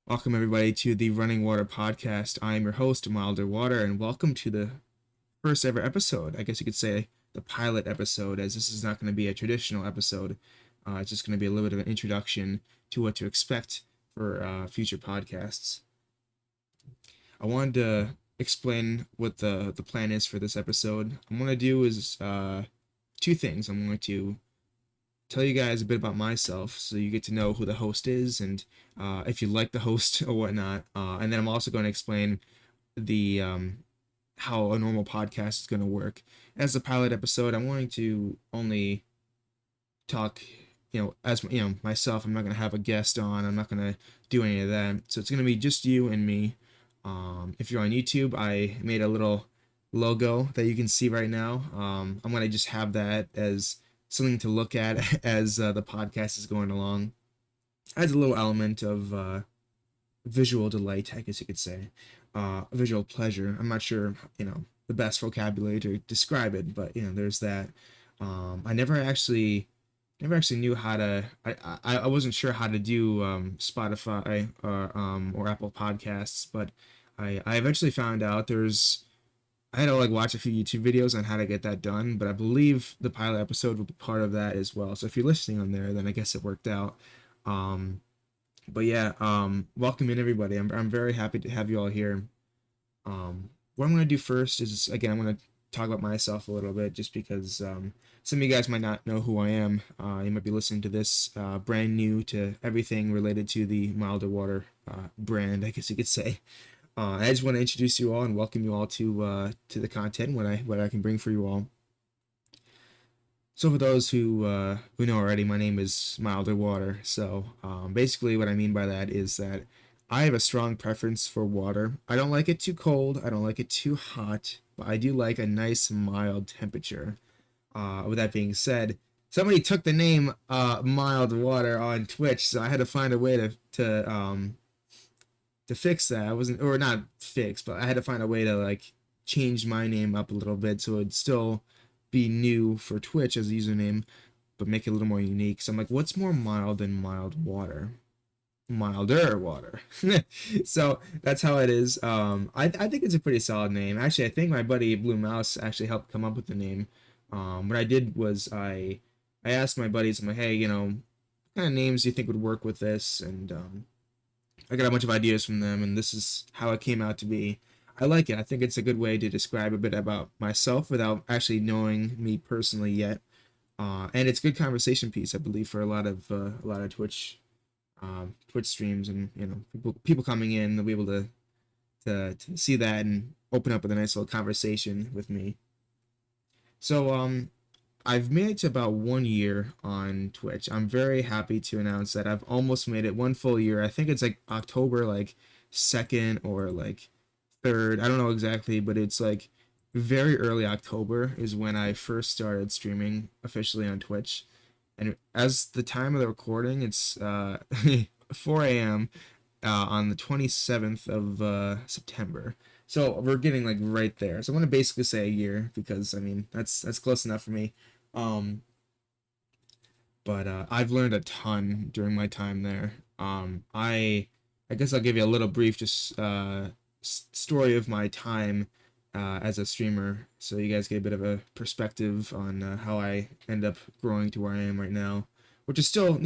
Welcome, everybody, to the Running Water podcast. I am your host, Milder Water, and welcome to the first ever episode. I guess you could say the pilot episode, as this is not going to be a traditional episode. It's just going to be a little bit of an introduction to what to expect for future podcasts. I wanted to explain what the plan is for this episode. I'm going to do is two things. I'm going to tell you guys a bit about myself so you get to know who the host is and if you like the host or whatnot. And then I'm also going to explain the how a normal podcast is going to work. As a pilot episode, I'm going to only talk, as myself. I'm not going to have a guest on. I'm not going to do any of that. So it's going to be just you and me. If you're on YouTube, I made a little logo that you can see right now. I'm going to just have that as something to look at as the podcast is going along. Adds a little element of visual delight, I guess you could say, visual pleasure. I'm not sure, the best vocabulary to describe it, but there's that. I never actually knew how to. I wasn't sure how to do Spotify or Apple Podcasts, but I eventually found out I had to watch a few YouTube videos on how to get that done, but I believe the pilot episode will be part of that as well. So if you're listening on there, then I guess it worked out. Um, but yeah, welcome in everybody. I'm very happy to have you all here. What I'm gonna do first is again I'm gonna talk about myself a little bit, just because some of you guys might not know who I am. You might be listening to this brand new to everything related to the Milder Water brand, I guess you could say. I just want to introduce you all and welcome you all to the content, what I can bring for you all. So for those who know already, my name is Milder Water. So basically, what I mean by that is that I have a strong preference for water. I don't like it too cold. I don't like it too hot, but I do like a nice mild temperature. With that being said, somebody took the name Mild Water on Twitch, so I had to find a way to fix that. I wasn't, or not fix, but I had to find a way to change my name up a little bit so it'd still be new for Twitch as a username, but make it a little more unique. So I'm like, what's more mild than mild water? Milder water. So that's how it is. I think it's a pretty solid name. Actually, I think my buddy Blue Mouse actually helped come up with the name. What I did was I asked my buddies, I'm like, hey, what kind of names do you think would work with this? And I got a bunch of ideas from them, and this is how it came out to be. I like it. I think it's a good way to describe a bit about myself without actually knowing me personally yet. And it's a good conversation piece, I believe, for a lot of Twitch streams, and people coming in, they'll be able to see that and open up with a nice little conversation with me. So I've made it to about 1 year on Twitch. I'm very happy to announce that I've almost made it one full year. I think it's October 2nd or 3rd. I don't know exactly, but it's very early October is when I first started streaming officially on Twitch. And as the time of the recording, it's 4 a.m. On the 27th of September. So we're getting right there. So I'm gonna basically say a year because I mean that's close enough for me. Um, but I've learned a ton during my time there. I guess I'll give you a little brief just story of my time as a streamer, so you guys get a bit of a perspective on how I end up growing to where I am right now, which is still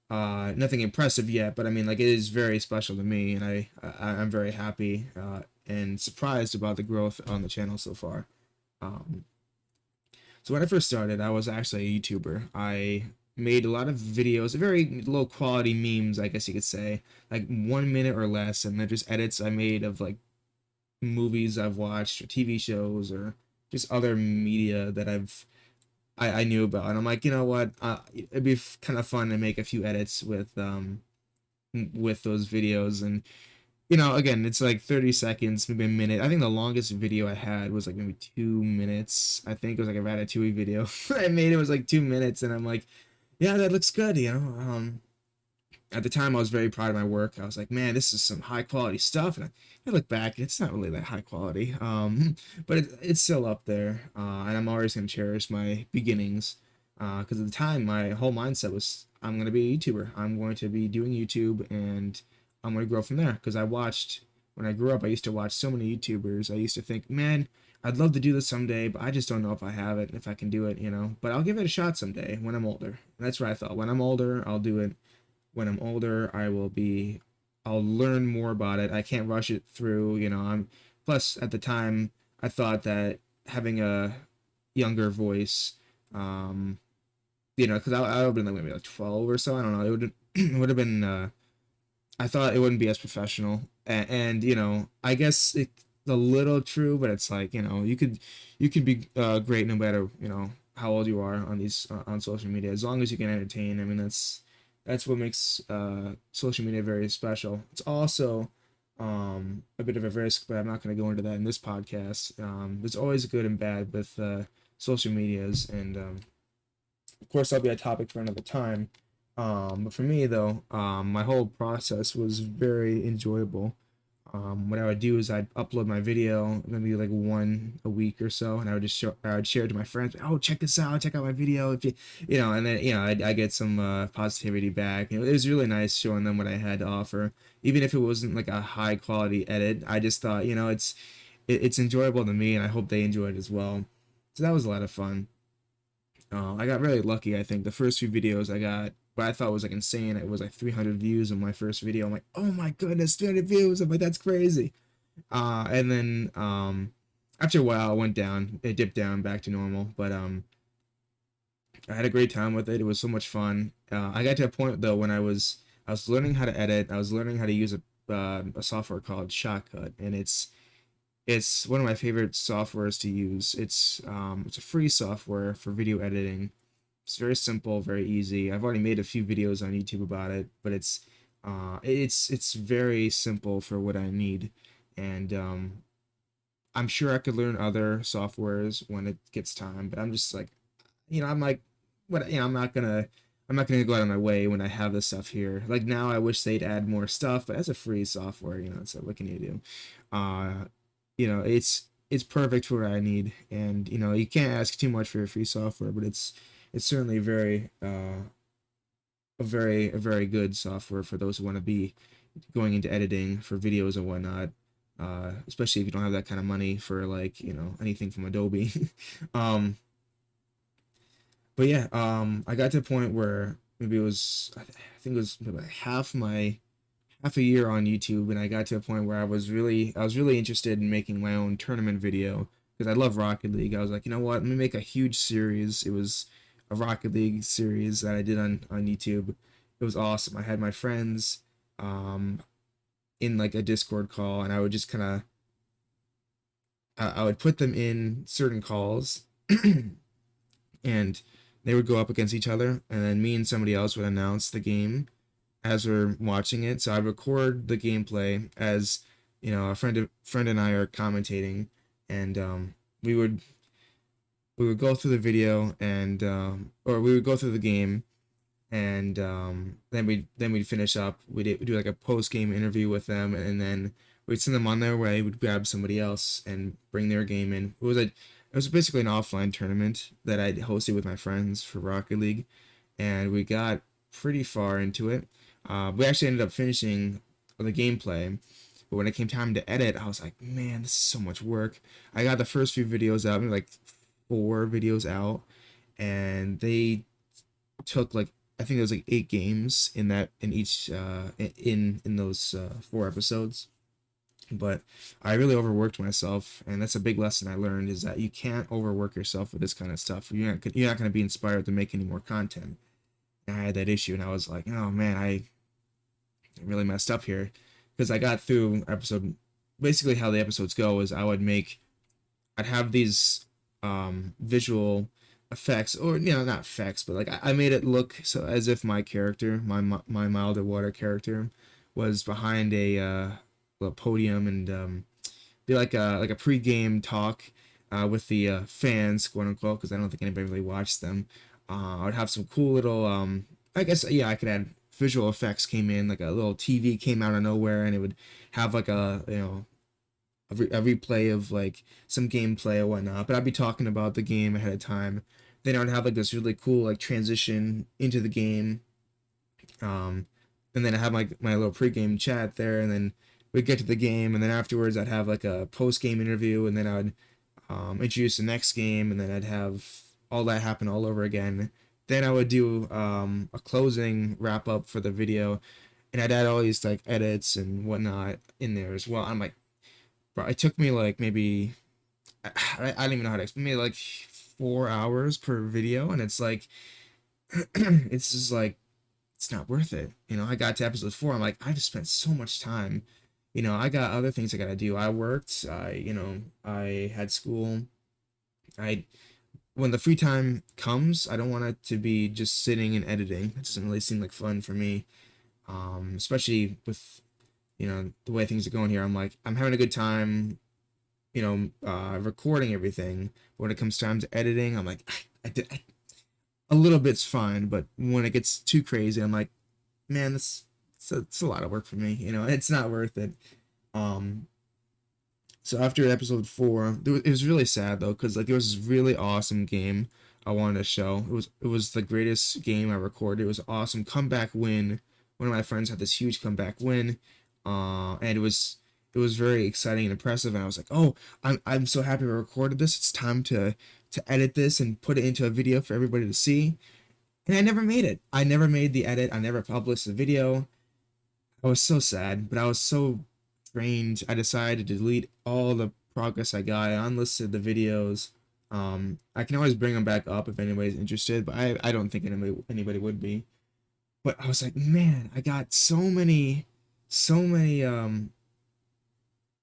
nothing impressive yet, but I mean it is very special to me, and I'm very happy and surprised about the growth on the channel so far. Um, so when I first started, I was actually a YouTuber. I made a lot of videos, very low quality memes, I guess you could say, 1 minute or less, and they're just edits I made of movies I've watched or TV shows or just other media that I knew about. And I'm like, you know what? It'd be kind of fun to make a few edits with those videos. And again, it's 30 seconds, maybe a minute. I think the longest video I had was maybe 2 minutes. I think it was a Ratatouille video I made. It was 2 minutes, and I'm like, yeah, that looks good. At the time I was very proud of my work. I was like, man, this is some high quality stuff. And I look back, it's not really that high quality. But it's still up there. And I'm always going to cherish my beginnings. Because at the time, my whole mindset was, I'm going to be a YouTuber. I'm going to be doing YouTube, and I'm gonna grow from there. Because I watched when I grew up, I used to watch so many YouTubers. I used to think, man, I'd love to do this someday, but I just don't know if I have it, if I can do it, you know. But I'll give it a shot someday when I'm older. And that's what I thought. When I'm older, I'll do it. When I'm older, I'll learn more about it. I can't rush it through, you know. Plus at the time I thought that having a younger voice, um, you know, because I would have been like maybe like 12 or so. I don't know. It would it would have been. I thought it wouldn't be as professional, and you know, I guess it's a little true, but it's like, you know, you could be great no matter, you know, how old you are on these on social media, as long as you can entertain. I mean, that's what makes social media very special. It's also a bit of a risk, but I'm not going to go into that in this podcast. There's always good and bad with social medias, and of course, that'll be a topic for another time. But for me, though, my whole process was very enjoyable. What I would do is I'd upload my video, maybe like one a week or so, and I would share it to my friends. Oh, check this out! Check out my video. If you, you know, and then you know, I get some positivity back. It was really nice showing them what I had to offer, even if it wasn't like a high quality edit. I just thought, you know, it's enjoyable to me, and I hope they enjoy it as well. So that was a lot of fun. I got really lucky. I think the first few videos I got, what I thought was like insane. It was like 300 views on my first video. I'm like, oh my goodness, 300 views. I'm like, that's crazy. And then after a while, it went down. It dipped down back to normal. But I had a great time with it. It was so much fun. I got to a point though when I was learning how to edit. I was learning how to use a software called Shotcut, and it's one of my favorite softwares to use. It's a free software for video editing. It's very simple, very easy. I've already made a few videos on YouTube about it, but it's very simple for what I need, and I'm sure I could learn other softwares when it gets time. But I'm just like, you know, I'm like, what, you know, I'm not gonna go out of my way when I have this stuff here. Like now, I wish they'd add more stuff, but as a free software, you know, so what can you do? Uh, you know, it's perfect for what I need, and you know, you can't ask too much for your free software, but it's certainly very a very good software for those who want to be going into editing for videos and whatnot. Especially if you don't have that kind of money for, like, you know, anything from Adobe. um, but yeah, I got to a point where maybe it was I think it was maybe like half a year on YouTube, and I got to a point where I was really interested in making my own tournament video because I love Rocket League. I was like, you know what, let me make a huge series. It was a Rocket League series that I did on YouTube. It was awesome. I had my friends um in like a Discord call, and I would just kind of I would put them in certain calls, and they would go up against each other, and then me and somebody else would announce the game as we're watching it. So I record the gameplay as, you know, a friend and I are commentating, and we would go through the video, and or we would go through the game, and then we'd finish up. We'd do like a post game interview with them, and then we'd send them on their way. We'd grab somebody else and bring their game in. It was basically an offline tournament that I hosted with my friends for Rocket League, and we got pretty far into it. We actually ended up finishing the gameplay, but when it came time to edit, I was like, man, this is so much work. I got the first few videos out, maybe like 4 videos out, and they took like, I think it was like 8 games in that in each in those 4 episodes. But I really overworked myself, and that's a big lesson I learned, is that you can't overwork yourself with this kind of stuff. You're not going to be inspired to make any more content. And I had that issue, and I was like, oh man, I really messed up here, because I got through episode. Basically, how the episodes go is I'd have these visual effects, or you know, not effects, but like I made it look so as if my character, my milder water character, was behind a podium, and be like a pre-game talk with the fans, quote unquote, because I don't think anybody really watched them. I would have some cool little I guess, yeah, I could add visual effects came in, like a little TV came out of nowhere, and it would have like a, you know, a replay of like some gameplay or whatnot. But I'd be talking about the game ahead of time. Then I would have like this really cool like transition into the game. Um, and then I have my little pregame chat there, and then we'd get to the game, and then afterwards I'd have like a post game interview, and then I would introduce the next game, and then I'd have all that happen all over again. Then I would do a closing wrap up for the video, and I'd add all these like edits and whatnot in there as well. I'm like, bro, it took me like maybe I don't even know how to explain. Maybe like 4 hours per video, and it's like it's just like it's not worth it. I got to episode 4. I'm like, I just spent so much time. I got other things I gotta do. I worked. I had school. I When the free time comes, I don't want it to be just sitting and editing. It doesn't really seem like fun for me. Especially with the way things are going here. I'm like, I'm having a good time. Recording everything. But when it comes time to editing, I'm like, a little bit's fine, but when it gets too crazy, I'm like, man, it's a lot of work for me. It's not worth it. Um, so after episode 4, it was really sad though, because like there was this really awesome game I wanted to show. It was the greatest game I recorded. It was an awesome comeback win. One of my friends had this huge comeback win, and it was very exciting and impressive. And I was like, oh, I'm so happy I recorded this. It's time to edit this and put it into a video for everybody to see. And I never made it. I never made the edit. I never published the video. I was so sad, but I was so drained. I decided to delete all the progress I got. I unlisted the videos. I can always bring them back up if anybody's interested, but I don't think anybody would be. But I was like, man, I got so many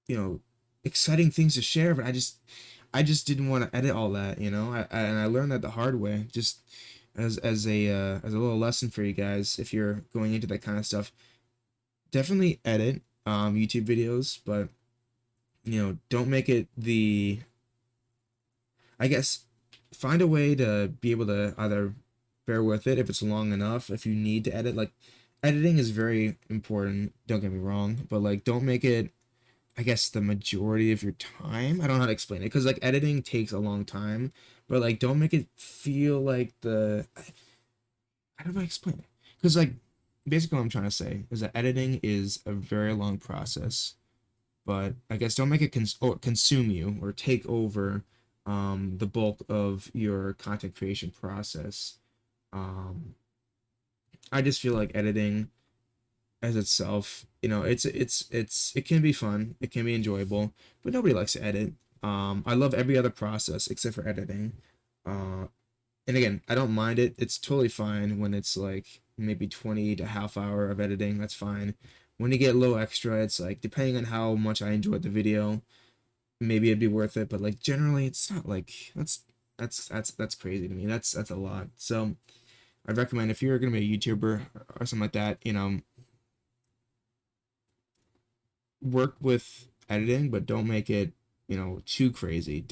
you know, exciting things to share, but I just didn't want to edit all that. And I learned that the hard way. Just as a little lesson for you guys, if you're going into that kind of stuff, definitely edit YouTube videos, but don't make it I guess find a way to be able to either bear with it if it's long enough, if you need to edit. Like editing is very important, don't get me wrong, but like don't make it, I guess, the majority of your time. I don't know how to explain it, because like editing takes a long time, but like don't make it feel like I don't know how to explain it. Because like basically what I'm trying to say is that editing is a very long process, but I guess don't make it consume you or take over the bulk of your content creation process. Um, I just feel like editing as itself, it can be fun, it can be enjoyable, but nobody likes to edit. I love every other process except for editing. Uh, and again, I don't mind it. It's totally fine when it's like maybe 20 to half hour of editing. That's fine. When you get a little extra, it's like depending on how much I enjoyed the video, maybe it'd be worth it. But like generally, it's not like that's crazy to me. That's a lot. So I'd recommend, if you're gonna be a YouTuber or something like that, work with editing, but don't make it too crazy.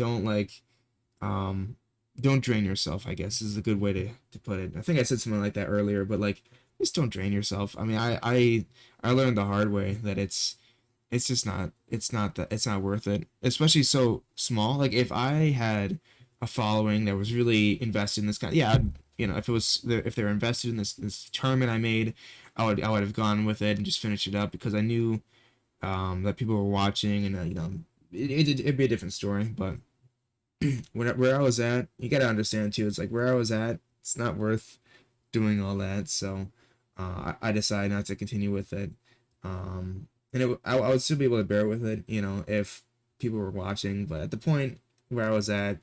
Um don't drain yourself, I guess is a good way to put it. I think I said something like that earlier, but like just don't drain yourself. I mean, I learned the hard way that it's just not it's not worth it, especially so small. Like if I had a following that was really invested in this kind, yeah, if they were invested in this tournament I made, I would have gone with it and just finished it up, because I knew that people were watching, and it'd be a different story. But where I was at, you gotta understand too. It's like where I was at, it's not worth doing all that. So I decided not to continue with it. And I would still be able to bear with it, if people were watching. But at the point where I was at,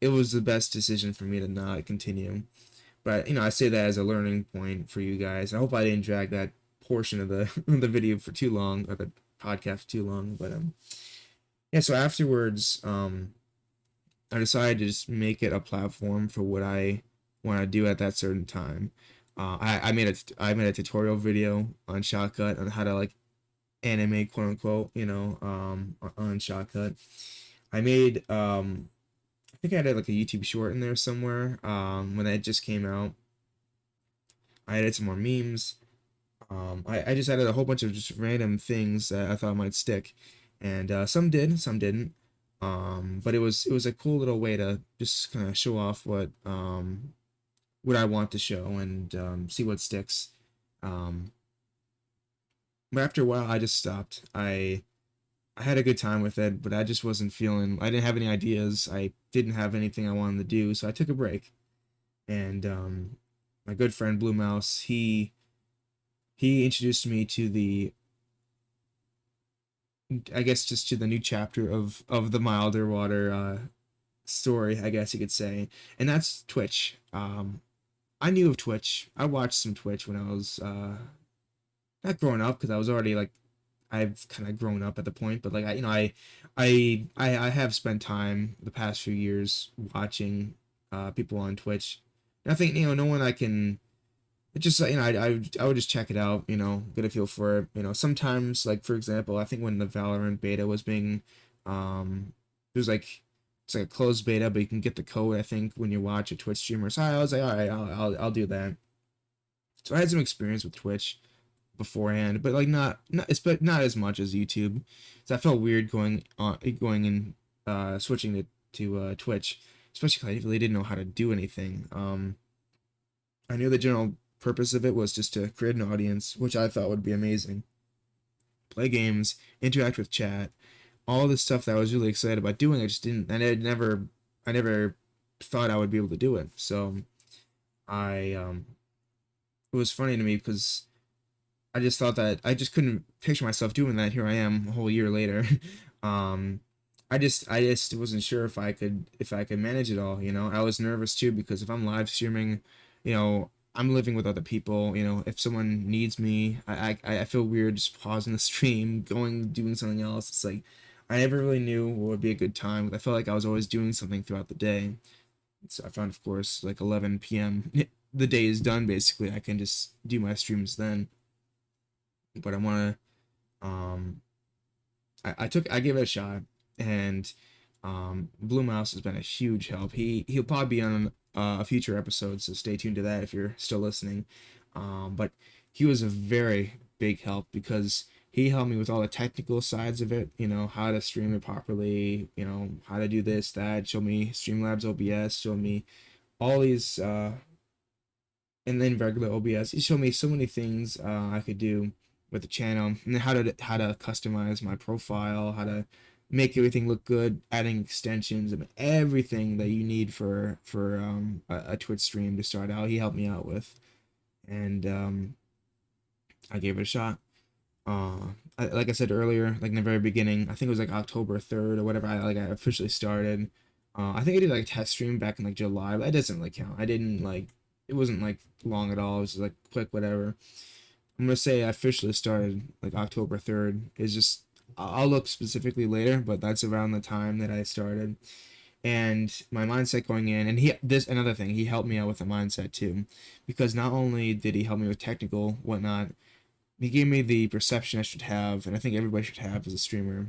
it was the best decision for me to not continue. But I say that as a learning point for you guys. I hope I didn't drag that portion of the the video for too long, or the podcast for too long. But yeah. So afterwards, I decided to just make it a platform for what I want to do at that certain time. I made a tutorial video on Shotcut on how to like animate, quote unquote, on Shotcut. I made I think I had like a YouTube short in there somewhere when that just came out. I added some more memes. I just added a whole bunch of just random things that I thought might stick, and some did, some didn't. But it was a cool little way to just kind of show off what I want to show, and see what sticks. Um, But after a while, I just stopped. I had a good time with it, but I just wasn't feeling. I didn't have any ideas. I didn't have anything I wanted to do, so I took a break. And my good friend Blue Mouse, he introduced me to the, I guess, just to the new chapter of the Milder Water story, I guess you could say, and that's Twitch. I knew of Twitch. I watched some Twitch when I was not growing up, because I was already like, I've kind of grown up at the point, but like I have spent time the past few years watching people on Twitch. And I think, no one I can. It just, I would just check it out, get a feel for it. Sometimes, like, for example, I think when the Valorant beta was being, there's like, it's like a closed beta, but you can get the code, I think, when you watch a Twitch streamer. So I was like, all right, I'll do that. So I had some experience with Twitch beforehand, but like not it's but not as much as YouTube. So I felt weird going and switching to Twitch, especially 'cause I really didn't know how to do anything. I knew the general purpose of it was just to create an audience, which I thought would be amazing. Play games, interact with chat, all this stuff that I was really excited about doing. I just didn't, and I never thought I would be able to do it. So I it was funny to me because I just thought that I just couldn't picture myself doing that. Here I am a whole year later. um, I just wasn't sure if I could manage it all. I was nervous too, because if I'm live streaming, I'm living with other people. If someone needs me, I feel weird just pausing the stream, going doing something else. It's like I never really knew what would be a good time. I felt like I was always doing something throughout the day. So I found, of course, like 11 p.m. the day is done basically. I can just do my streams then. But I want to I gave it a shot, and Blue Mouse has been a huge help. He'll probably be on a future episode, so stay tuned to that if you're still listening. But he was a very big help, because he helped me with all the technical sides of it. How to stream it properly. How to do this, that. Show me Streamlabs OBS. Show me all these, and then regular OBS. He showed me so many things I could do with the channel, and how to customize my profile, how to make everything look good, adding extensions and everything that you need for a Twitch stream to start out. He helped me out with, and I gave it a shot. Like I said earlier, like in the very beginning, I think it was like October 3rd or whatever. I officially started. I think I did like a test stream back in like July, but that doesn't really count. I didn't like it wasn't like long at all. It was just like quick, whatever. I'm gonna say I officially started like October 3rd. Is just I'll look specifically later, but that's around the time that I started. And my mindset going in, and another thing, he helped me out with the mindset too, because not only did he help me with technical whatnot, he gave me the perception I should have, and I think everybody should have as a streamer,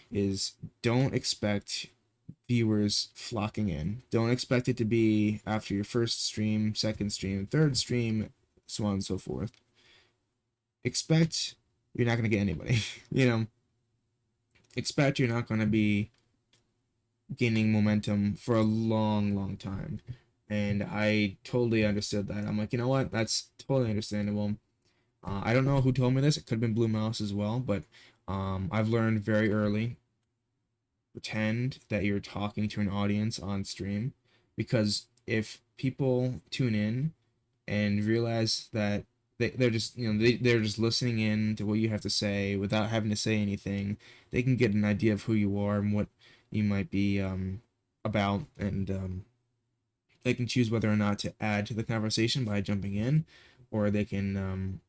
is don't expect viewers flocking in. Don't expect it to be after your first stream, second stream, third stream, so on and so forth. Expect you're not going to get anybody. you know, expect you're not going to be gaining momentum for a long, long time. And I totally understood that. I'm like, you know what? That's totally understandable. I don't know who told me this. It could have been Blue Mouse as well, but I've learned very early, pretend that you're talking to an audience on stream, because if people tune in and realize that they're just they're just listening in to what you have to say without having to say anything, they can get an idea of who you are and what you might be about, and they can choose whether or not to add to the conversation by jumping in, or they can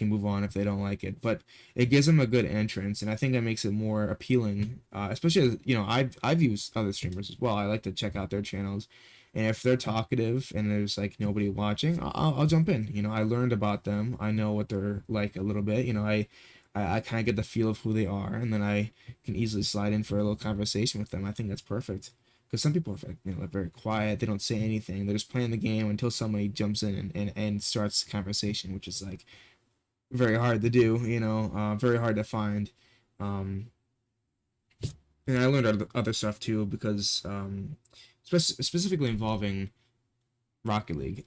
move on if they don't like it. But it gives them a good entrance, and I think that makes it more appealing. Especially as, I've used other streamers as well. I like to check out their channels, and if they're talkative and there's like nobody watching, I'll jump in. I learned about them. I know what they're like a little bit. I kind of get the feel of who they are, and then I can easily slide in for a little conversation with them. I think that's perfect. Because some people are like, they're very quiet. They don't say anything. They're just playing the game until somebody jumps in and starts the conversation, which is like very hard to do, very hard to find. Um, and I learned other stuff too, because specifically involving Rocket League.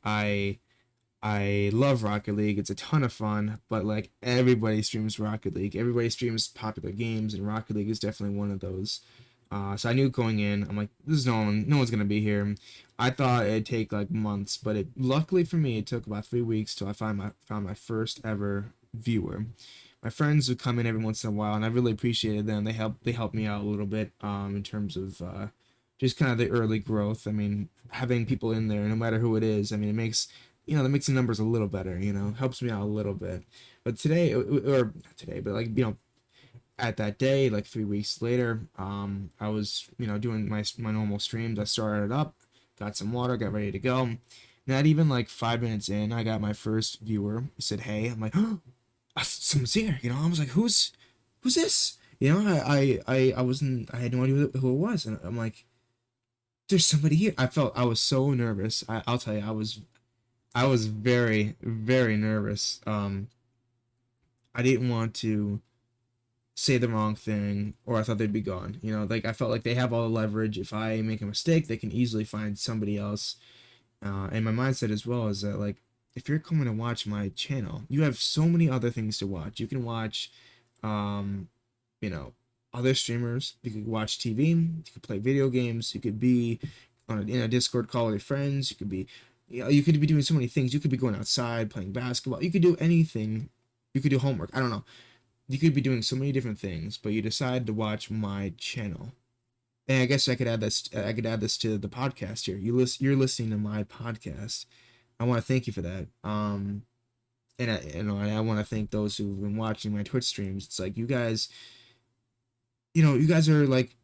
I love Rocket League. It's a ton of fun, but like everybody streams Rocket League. Everybody streams popular games, and Rocket League is definitely one of those. So I knew going in, I'm like, this is no one's gonna be here. I thought it'd take like months, but it luckily for me, it took about 3 weeks till I found my first ever viewer. My friends would come in every once in a while, and I really appreciated them. They helped me out a little bit in terms of just kind of the early growth. I mean, having people in there, no matter who it is, I mean, it makes that makes the numbers a little better. Helps me out a little bit. But today, or not today, but like at that day, like 3 weeks later, I was doing my normal streams. I started it up, got some water, got ready to go. Not even like 5 minutes in, I got my first viewer. He said, "Hey," I'm like, "Oh, someone's here." I was like, "Who's this?" I wasn't. I had no idea who it was, and I'm like, "There's somebody here." I was so nervous. I'll tell you, I was very, very nervous. I didn't want to say the wrong thing, or I thought they'd be gone. Like I felt like they have all the leverage. If I make a mistake, they can easily find somebody else. And my mindset as well is that like if you're coming to watch my channel, you have so many other things to watch. You can watch, um, you know, other streamers. You could watch TV. You could play video games. You could be in a Discord call with your friends. You could be doing so many things. You could be going outside playing basketball. You could do anything. You could do homework. I don't know. You could be doing so many different things, but you decide to watch my channel. And I guess I could add this. I could add this to the podcast here. You're listening to my podcast. I want to thank you for that. And I want to thank those who've been watching my Twitch streams. It's like you guys are like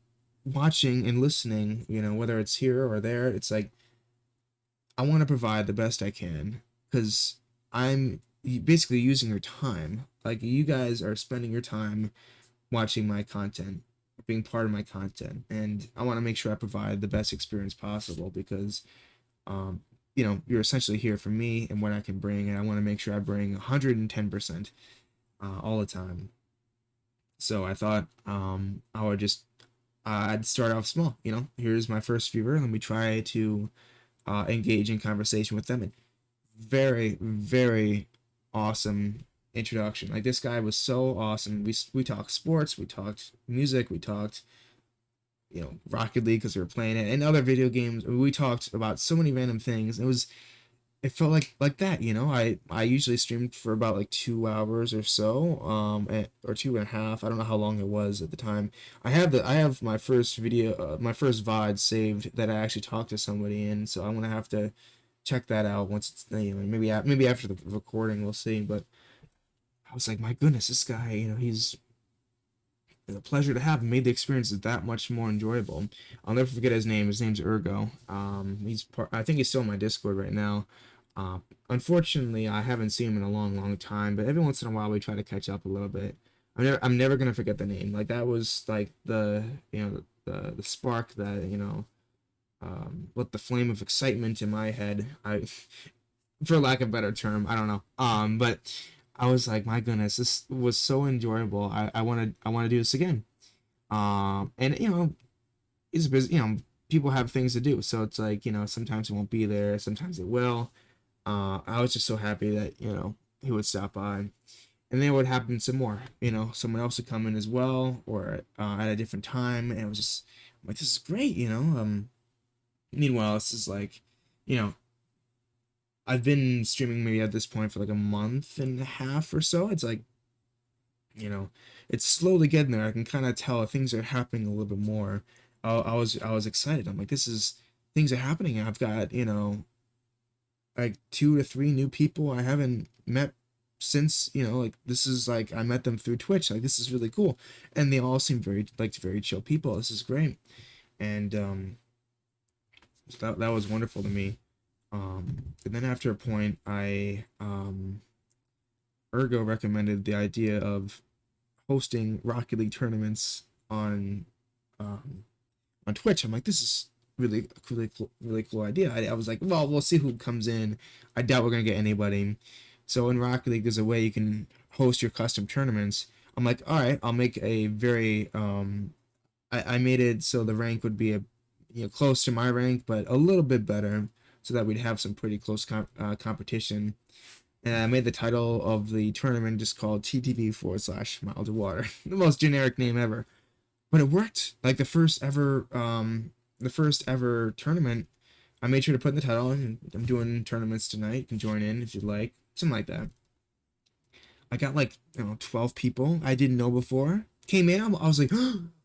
watching and listening. Whether it's here or there. It's like I want to provide the best I can because I'm basically using your time. Like you guys are spending your time watching my content, being part of my content, and I want to make sure I provide the best experience possible because, um, you're essentially here for me and what I can bring, and I want to make sure I bring 110% all the time. So I thought I would just I'd start off small. Here's my first viewer. Let me try to engage in conversation with them. And very, very awesome introduction. Like this guy was so awesome. We talked sports, we talked music, we talked Rocket League because we were playing it, and other video games. We talked about so many random things. It felt like that. I usually streamed for about like 2 hours or so, or 2.5. I don't know how long it was at the time. I have my first video, my first VOD saved that I actually talked to somebody in, so I'm gonna have to check that out once it's maybe after the recording we'll see. But I was like, my goodness, this guy, he's a pleasure to have. Made the experience that much more enjoyable. I'll never forget his name. His name's Ergo. I think he's still in my Discord right now. Uh, Unfortunately, I haven't seen him in a long, long time. But every once in a while, we try to catch up a little bit. I'm never gonna forget the name. Like that was like the spark that lit the flame of excitement in my head. For lack of a better term, I don't know. But I was like, my goodness, this was so enjoyable. I want to do this again. And it's busy. People have things to do, so it's like sometimes it won't be there, sometimes it will. I was just so happy that he would stop by, and then it would happen some more. Someone else would come in as well, or at a different time, and it was just I'm like, this is great. Meanwhile, this is like, you know, I've been streaming maybe at this point for like a month and a half or so. It's like, you know, it's slowly getting there. I can kind of tell things are happening a little bit more. I was excited. I'm like, this is things are happening. I've got, like 2 to 3 new people I haven't met since, like this is like I met them through Twitch. Like this is really cool. And they all seem very chill people. This is great. And so that was wonderful to me. And then after a point, Ergo recommended the idea of hosting Rocket League tournaments um, on Twitch. I'm like, this is really cool idea. I was like, well, we'll see who comes in. I doubt we're gonna get anybody. So in Rocket League, there's a way you can host your custom tournaments. I'm like, all right, I'll make a very I made it so the rank would be close to my rank, but a little bit better. so that we'd have some pretty close competition. And I made the title of the tournament just called TTV / Miles of Water, the most generic name ever. But it worked. Like the first ever tournament, I made sure to put in the title, and I'm doing tournaments tonight. You can join in if you'd like, something like that. I got like 12 people I didn't know before came in. I was like,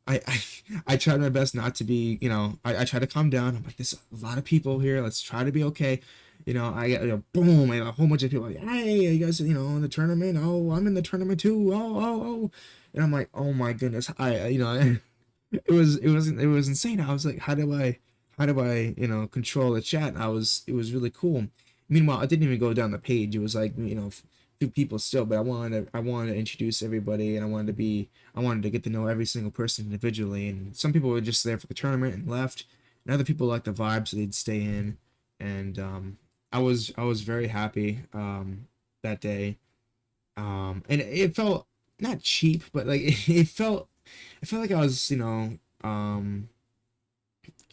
I, I I tried my best not to be, I tried to calm down. I'm like, there's a lot of people here. Let's try to be okay. I got boom, I got a whole bunch of people like, hey, you guys, in the tournament. Oh, I'm in the tournament too. Oh, and I'm like, oh my goodness, it was insane. I was like, how do I control the chat? It was really cool. Meanwhile, I didn't even go down the page. It was like few people still, but I wanted to introduce everybody, and I wanted to get to know every single person individually. And some people were just there for the tournament and left, and other people liked the vibe, so they'd stay in. And I was very happy that day. And it felt not cheap, but like it felt like I was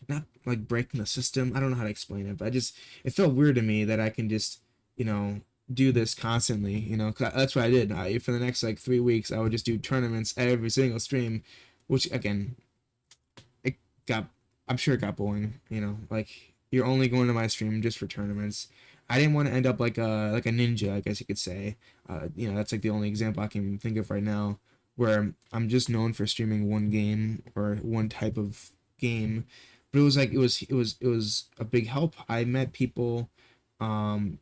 not like breaking the system. I don't know how to explain it, but it felt weird to me that I can just you know do this constantly. 'Cause that's what I did. For the next like 3 weeks, I would just do tournaments every single stream, which again, it got I'm sure it got boring. Like you're only going to my stream just for tournaments. I didn't want to end up like a ninja, I guess you could say. That's like the only example I can think of right now, where I'm just known for streaming one game or one type of game. But it was like it was a big help. I met people um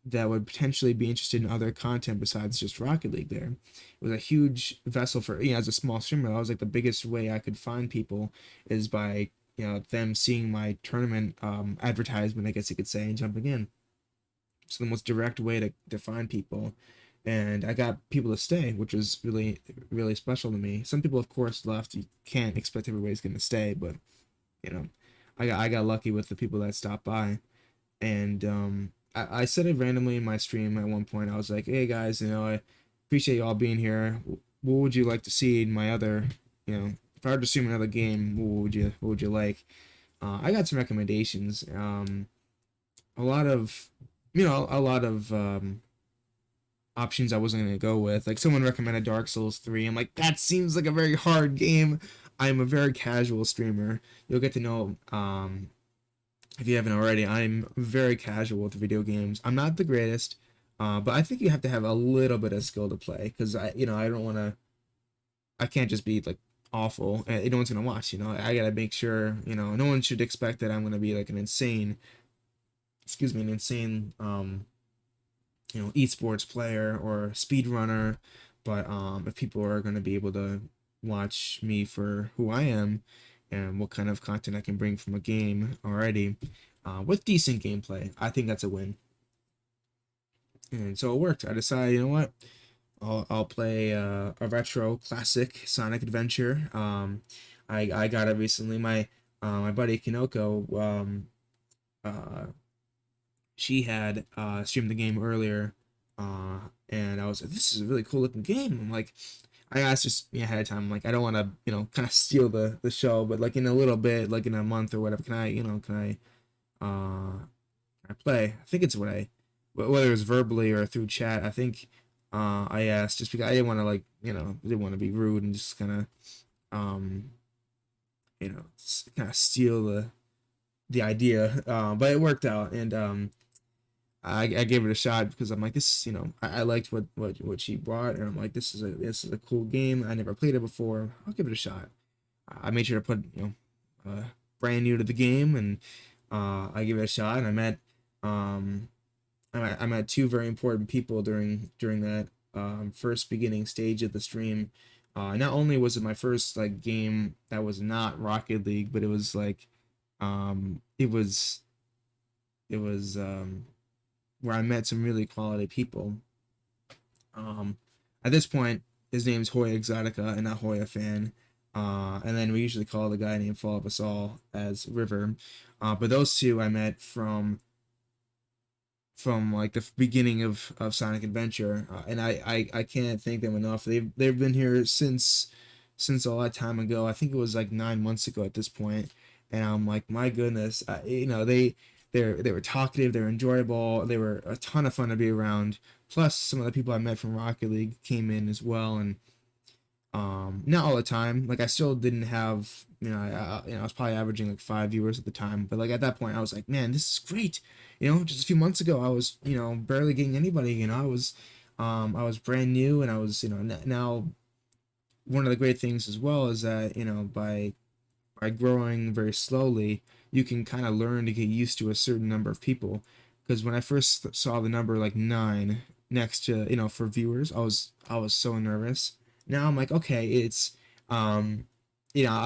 that would potentially be interested in other content besides just Rocket League there. It was a huge vessel for, as a small streamer, that was like the biggest way I could find people is by, them seeing my tournament advertisement, I guess you could say, and jumping in. It's the most direct way to find people. And I got people to stay, which was really, really special to me. Some people, of course, left. You can't expect everybody's going to stay, but, you know, I got lucky with the people that stopped by. And I said it randomly in my stream at one point. I was like, hey guys, I appreciate you all being here. What would you like to see in my other, if I were to stream another game, what would you like? I got some recommendations. A lot of, options I wasn't gonna go with. Like someone recommended Dark Souls 3. I'm like, that seems like a very hard game. I'm a very casual streamer. You'll get to know, if you haven't already, I'm very casual with video games. I'm not the greatest, but I think you have to have a little bit of skill to play because I don't want to. I can't just be like awful and no one's gonna watch. I gotta make sure no one should expect that I'm gonna be like an insane esports player or speedrunner. But if people are gonna be able to watch me for who I am and what kind of content I can bring from a game already, with decent gameplay, I think that's a win. And so it worked. I decided, you know what? I'll play a retro classic Sonic Adventure. I got it recently. My buddy Kinoko, she had streamed the game earlier, and I was like, this is a really cool looking game. I'm like, I asked just ahead of time. I'm like, I don't want to kind of steal the show, but like in a little bit, like in a month or whatever, can I play? I think it's whether it's verbally or through chat. I think I asked just because I didn't want to didn't want to be rude and just kind of steal the idea. But it worked out, and I gave it a shot because I'm like, this, I liked what she brought, and I'm like, this is a cool game. I never played it before. I'll give it a shot. I made sure to put brand new to the game, and I gave it a shot. And um I met two very important people during that first beginning stage of the stream. Not only was it my first like game that was not Rocket League, but it was like it was where I met some really quality people. Um, at this point, his name's Hoya Exotica and not Hoya Fan. And then we usually call the guy named Fall of Us All as River. But those two I met from like the beginning of Sonic Adventure, and I can't thank them enough. They've been here since a lot of time ago. I think it was like 9 months ago at this point, and I'm like, my goodness, they were talkative, they were enjoyable, they were a ton of fun to be around. Plus, some of the people I met from Rocket League came in as well, and not all the time. Like I still didn't have, I was probably averaging like 5 viewers at the time, but like at that point, I was like, man, this is great. Just a few months ago, I was, barely getting anybody. I was brand new, and I was, now one of the great things as well is that by growing very slowly, you can kind of learn to get used to a certain number of people. Because when I first saw the number like 9 next to, for viewers, I was so nervous. Now I'm like, okay, it's I'm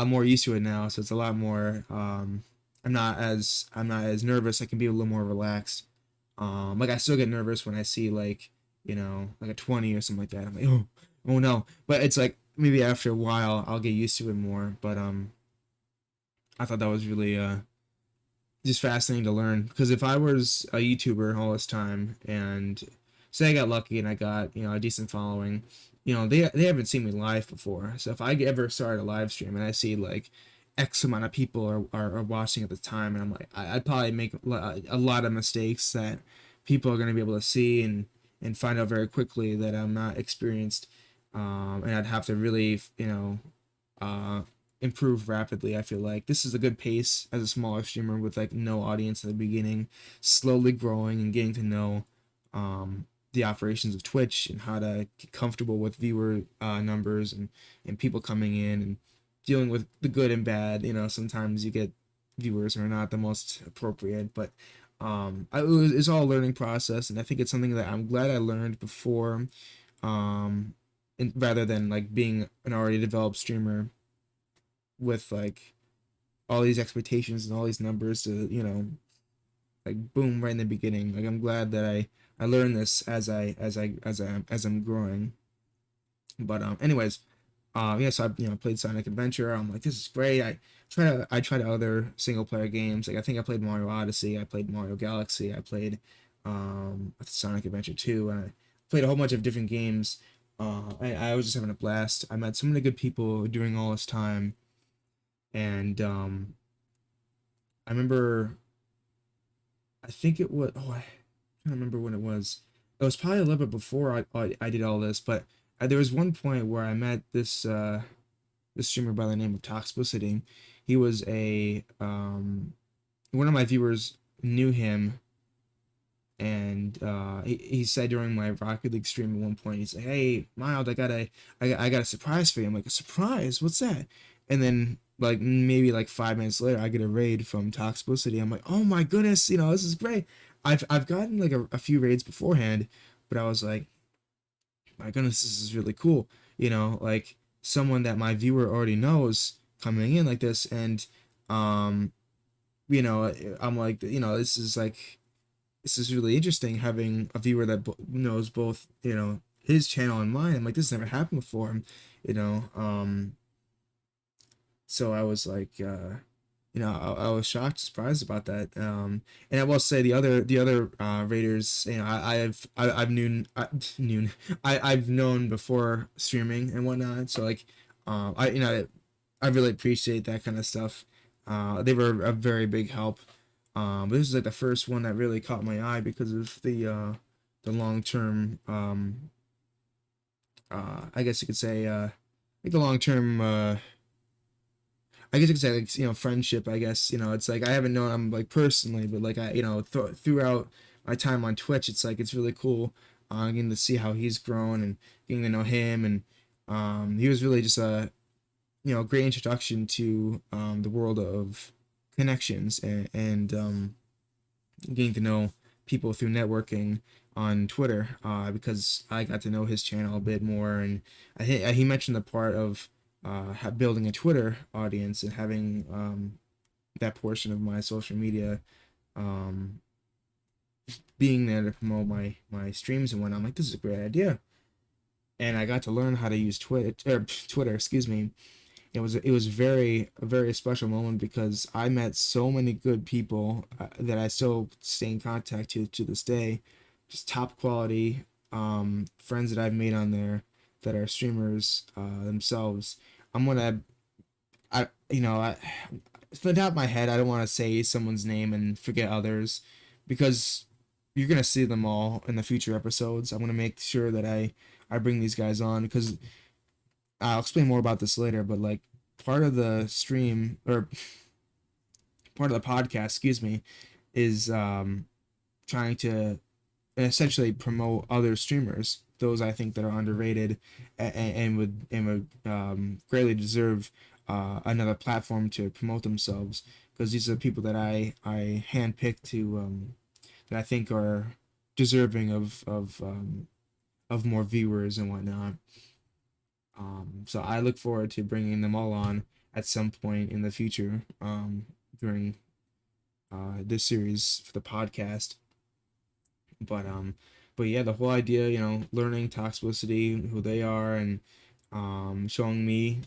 more used to it now, so it's a lot more I'm not as nervous. I can be a little more relaxed. Like I still get nervous when I see like, like a 20 or something like that. I'm like, oh no. But it's like maybe after a while I'll get used to it more. But I thought that was really just fascinating to learn, because if I was a YouTuber all this time and say I got lucky and I got a decent following, they haven't seen me live before. So if I ever started a live stream and I see like X amount of people are watching at the time, and I'm like, I'd probably make a lot of mistakes that people are going to be able to see and find out very quickly that I'm not experienced, and I'd have to really uh, improve rapidly. I feel like this is a good pace as a smaller streamer with like no audience in the beginning, slowly growing and getting to know the operations of Twitch and how to get comfortable with viewer numbers and people coming in and dealing with the good and bad. Sometimes you get viewers who are not the most appropriate, but it's all a learning process, and I think it's something that I'm glad I learned before, and rather than like being an already developed streamer with like all these expectations and all these numbers to like boom right in the beginning. Like I'm glad that I learned this as I'm growing. But anyways, yeah, so I played Sonic Adventure. I'm like, this is great. I tried other single player games. Like I think I played Mario Odyssey, I played Mario Galaxy, I played Sonic Adventure 2, and I played a whole bunch of different games. I was just having a blast. I met so many good people during all this time, and I remember, I think it was, I can't remember when it was. It was probably a little bit before I did all this, but there was one point where I met this streamer by the name of Toxicity. He was a one of my viewers knew him, and he said during my Rocket League stream at one point, he's like, "Hey, Mild, I got a surprise for you." I'm like, "A surprise? What's that?" And then like maybe like 5 minutes later, I get a raid from Toxicity. I'm like, "Oh my goodness, this is great." I've gotten like a few raids beforehand, but I was like, "My goodness, this is really cool." Like someone that my viewer already knows coming in like this, and um, I'm like, this is really interesting having a viewer that knows both, his channel and mine. I'm like, this has never happened before, you know. So I was like, I was shocked, surprised about that. And I will say the other raiders, I've I've known before streaming and whatnot. So like, I really appreciate that kind of stuff. They were a very big help. But this is like the first one that really caught my eye because of the long term, I guess you could say, like the long term, I guess you could say, like, friendship. I guess it's like I haven't known him like personally, but like throughout my time on Twitch, it's like it's really cool, getting to see how he's grown and getting to know him, and he was really just a great introduction to the world of connections and getting to know people through networking on Twitter, because I got to know his channel a bit more, and he mentioned the part of building a Twitter audience and having that portion of my social media um, being there to promote my streams and whatnot. I'm like, this is a great idea, and I got to learn how to use Twitter, excuse me. It was a very special moment because I met so many good people that I still stay in contact to this day. Just top quality friends that I've made on there that are streamers themselves. I'm gonna I you know from the top of my head, I don't want to say someone's name and forget others, because you're gonna see them all in the future episodes. I'm gonna make sure that I bring these guys on, because I'll explain more about this later. But like, part of the stream, or part of the podcast, excuse me, is trying to essentially promote other streamers, those I think that are underrated, and would greatly deserve another platform to promote themselves, because these are people that I handpicked to that I think are deserving of more viewers and whatnot. So I look forward to bringing them all on at some point in the future, during this series for the podcast. But but yeah, the whole idea, learning Toxicity, who they are, and showing me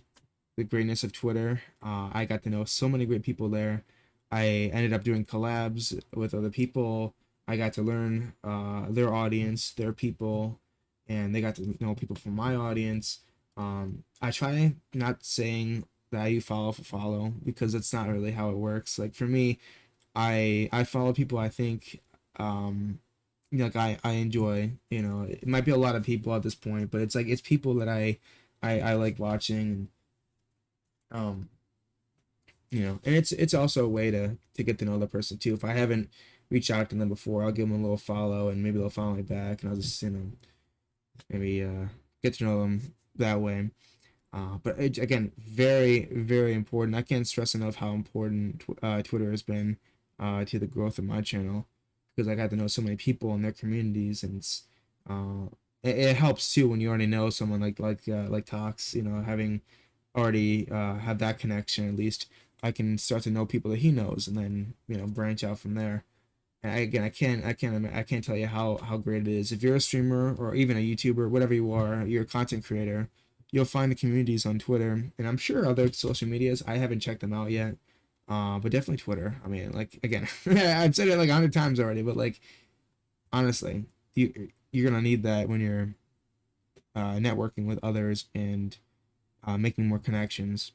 the greatness of Twitter. I got to know so many great people there. I ended up doing collabs with other people. I got to learn their audience, their people, and they got to know people from my audience. I try not saying that you follow for follow, because that's not really how it works. Like for me, I follow people I think like I enjoy. It might be a lot of people at this point, but it's like it's people that I like watching, and and it's also a way to get to know the person too. If I haven't reached out to them before, I'll give them a little follow, and maybe they'll follow me back, and I'll just maybe get to know them that way. But again, very, very important. I can't stress enough how important Twitter has been to the growth of my channel, because I got to know so many people in their communities, and it helps too when you already know someone like Tox. Having already have that connection, at least I can start to know people that he knows, and then branch out from there. And again, I can't tell you how great it is. If you're a streamer or even a YouTuber, whatever you are, you're a content creator, you'll find the communities on Twitter, and I'm sure other social medias. I haven't checked them out yet, but definitely Twitter. I mean, like again, I've said it like 100 times already, but like honestly, you're gonna need that when you're networking with others, and making more connections.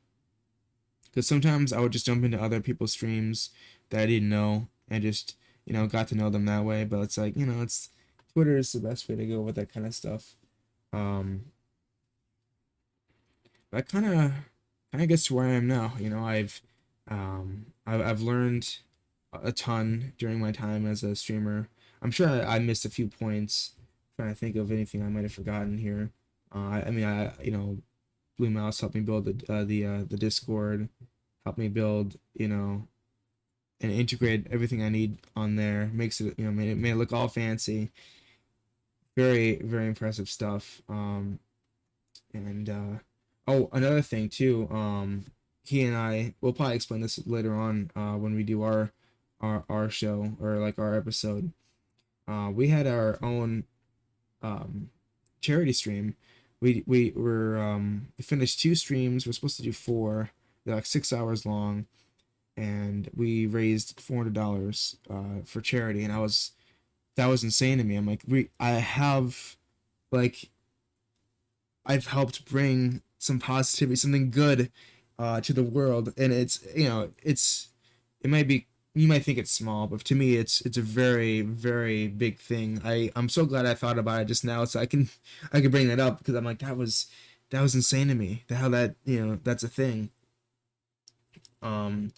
Because sometimes I would just jump into other people's streams that I didn't know, and just got to know them that way. But it's like it's Twitter is the best way to go with that kind of stuff. Um, that kind of gets to where I am now. I've learned a ton during my time as a streamer. I'm sure I missed a few points. Trying to think of anything I might have forgotten here. I mean, Blue Mouse helped me build the Discord, helped me build and integrate everything I need on there. Makes it made it look all fancy. Very, very impressive stuff. And oh, another thing too. He and I will probably explain this later on when we do our show, or like our episode. We had our own charity stream. We finished two streams. We're supposed to do four. They're like 6 hours long, and we raised $400 for charity. And that was insane to me. I'm like, I have like I've helped bring some positivity, something good to the world, and it might be, you might think it's small, but to me it's a very, very big thing. I'm so glad I thought about it just now, so I can bring that up, because I'm like, that was insane to me, how that that's a thing. Um,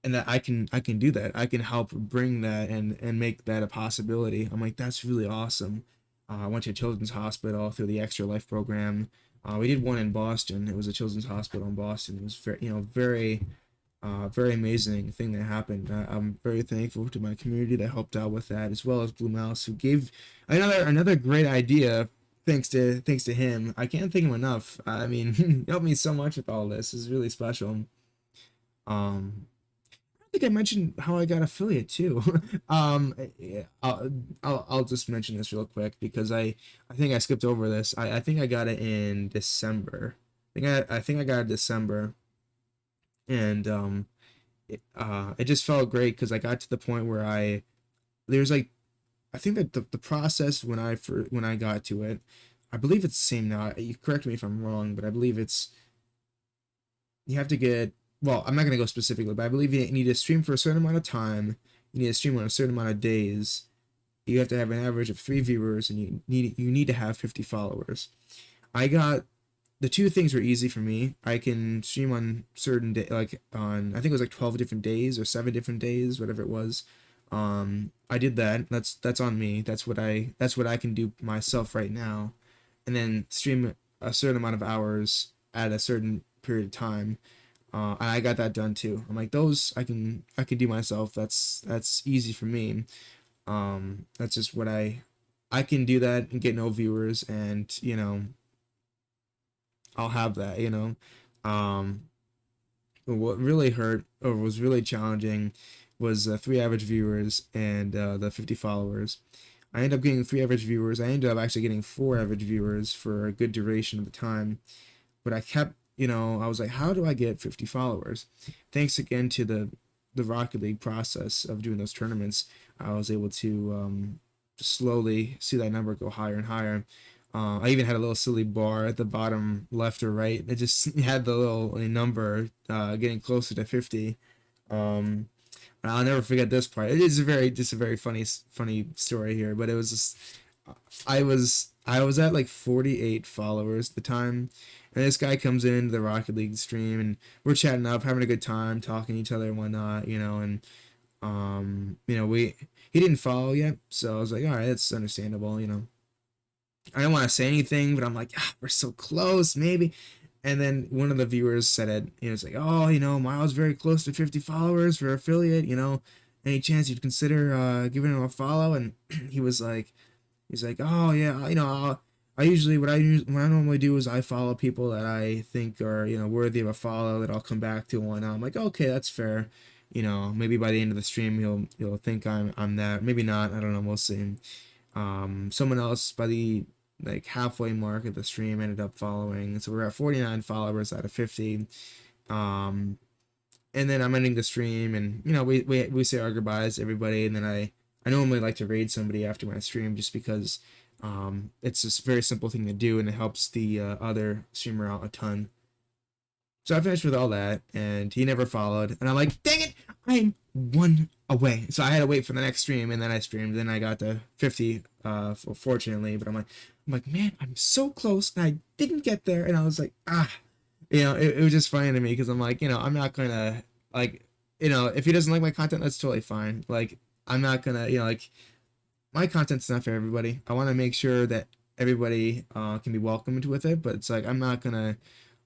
and that I can do that. I can help bring that and make that a possibility. I'm like, that's really awesome. I went to a children's hospital through the Extra Life program. We did one in Boston. It was a children's hospital in Boston. It was very amazing thing that happened. I'm very thankful to my community that helped out with that, as well as Blue Mouse, who gave another great idea. Thanks to him, I can't thank him enough. I mean, he helped me so much with all this. It's really special. Um, I think I mentioned how I got affiliate too. Yeah, I'll just mention this real quick, because I think I skipped over this. I think I got it in December. I think I got it December, and it just felt great, because I got to the point where there's like, I think that the process when I got to it, I believe it's the same now. You correct me if I'm wrong, but I believe it's, you have to get well, I'm not gonna go specifically, but I believe you need to stream for a certain amount of time. You need to stream on a certain amount of days. You have to have an average of 3 viewers, and you need to have 50 followers. I got the two things were easy for me. I can stream on certain day, like on I think it was like 12 different days or 7 different days, whatever it was. I did that. That's on me. That's what I can do myself right now, and then stream a certain amount of hours at a certain period of time. And I got that done too. I'm like those I can do myself. That's easy for me. That's just what I can do that and get no viewers, and I'll have that. But what really hurt or was really challenging was 3 average viewers and the 50 followers. I ended up getting 3 average viewers. I ended up actually getting 4 average viewers for a good duration of the time. But I kept, I was like, how do I get 50 followers? Thanks again to the Rocket League process of doing those tournaments, I was able to slowly see that number go higher and higher. I even had a little silly bar at the bottom left or right. It just had the little number getting closer to 50. And I'll never forget this part. It is just a very funny story here, but it was just I was at like 48 followers at the time, and this guy comes into the Rocket League stream, and we're chatting up, having a good time, talking to each other and whatnot, and we he didn't follow yet, so I was like, all right, that's understandable. I don't want to say anything, but I'm like, we're so close, maybe. And then one of the viewers said it. It's like, oh, Miles very close to 50 followers for affiliate. Any chance you'd consider giving him a follow? And he was like, oh yeah, I usually what I normally do is I follow people that I think are worthy of a follow that I'll come back to and whatnot. I'm like, okay, that's fair. Maybe by the end of the stream he'll think I'm that. Maybe not. I don't know. We'll see. Someone else by the like halfway mark of the stream ended up following, so we're at 49 followers out of 50. And then I'm ending the stream, and we say our goodbyes to everybody, and then I normally like to raid somebody after my stream just because it's just a very simple thing to do, and it helps the other streamer out a ton. So I finished with all that, and he never followed. And I'm like, dang it, I'm one away. So I had to wait for the next stream, and then I streamed. Then I got to 50, fortunately. But I'm like, man, I'm so close, and I didn't get there. And I was like, it was just funny to me because I'm like, I'm not gonna like, if he doesn't like my content, that's totally fine. Like, I'm not gonna, like, my content's not for everybody. I want to make sure that everybody can be welcomed with it. But it's like I'm not gonna,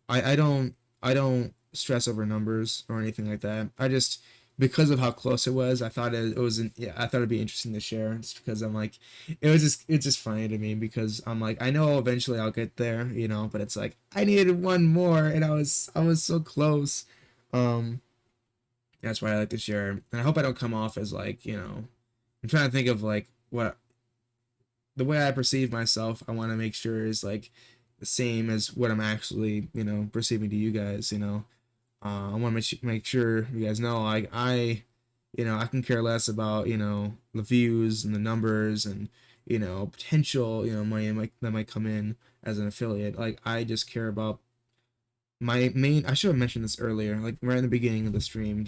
I don't stress over numbers or anything like that. I just because of how close it was, I thought I thought it'd be interesting to share just because I'm like it's just funny to me because I'm like I know eventually I'll get there, but it's like I needed one more and I was so close. Um that's why I like to share. And I hope I don't come off as like, I'm trying to think of like what the way I perceive myself, I want to make sure is like the same as what I'm actually, perceiving to you guys, I want to make sure you guys know, like, I can care less about, the views and the numbers and, potential, money that might come in as an affiliate. Like, I just care about I should have mentioned this earlier, like right in the beginning of the stream,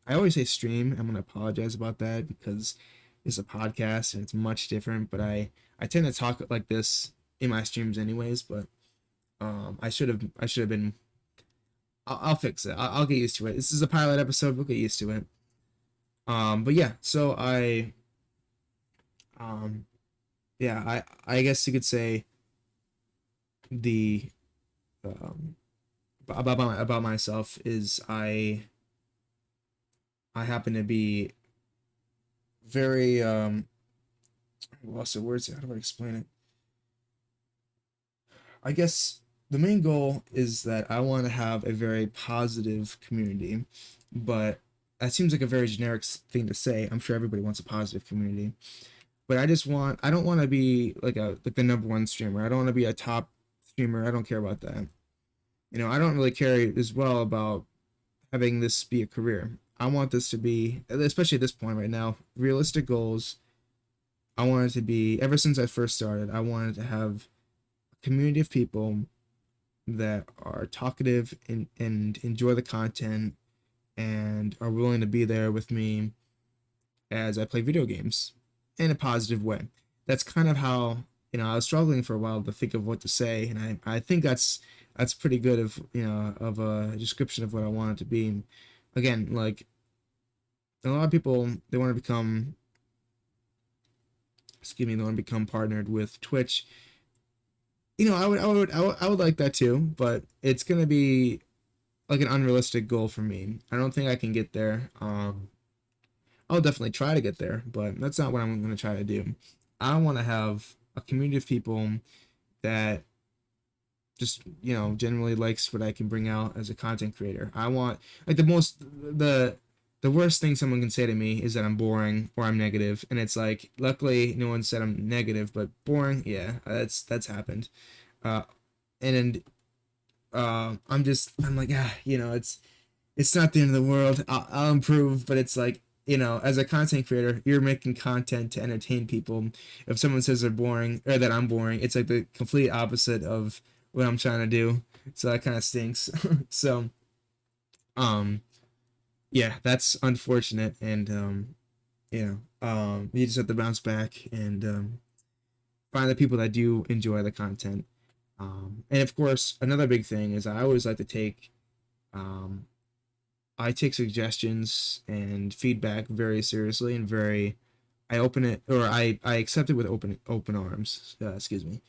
I always say stream. I'm going to apologize about that because it's a podcast and it's much different, but I tend to talk like this in my streams anyways, but I should have been I'll fix it. I'll get used to it. This is a pilot episode. We'll get used to it. But yeah, so um, yeah, I guess you could say the um about myself is I happen to be very what's the words? How do I explain it? I guess the main goal is that I want to have a very positive community, but that seems like a very generic thing to say. I'm sure everybody wants a positive community, but I don't want to be like the number one streamer. I don't want to be a top streamer. I don't care about that. I don't really care as well about having this be a career. I want this to be, especially at this point right now, realistic goals. I want it to be, ever since I first started, I wanted to have a community of people that are talkative and enjoy the content and are willing to be there with me as I play video games in a positive way. That's kind of how, I was struggling for a while to think of what to say, and I think that's pretty good of, of a description of what I want it to be. Again, like a lot of people, they want to become, they want to become partnered with Twitch. I would like that too, but it's gonna be like an unrealistic goal for me. I don't think I can get there. I'll definitely try to get there, but that's not what I'm going to try to do. I want to have a community of people that just, generally likes what I can bring out as a content creator. I want, like, the worst thing someone can say to me is that I'm boring or I'm negative, and it's like, luckily no one said I'm negative, but boring, yeah, that's happened. Uh and I'm like, it's not the end of the world. I'll improve, but it's like, as a content creator, you're making content to entertain people. If someone says they're boring or that I'm boring, it's like the complete opposite of what I'm trying to do. So that kind of stinks. So, um, yeah, that's unfortunate, and you just have to bounce back and find the people that do enjoy the content. And of course, another big thing is I always like to um, take suggestions and feedback very seriously and I open it, or I accept it with open arms. Excuse me.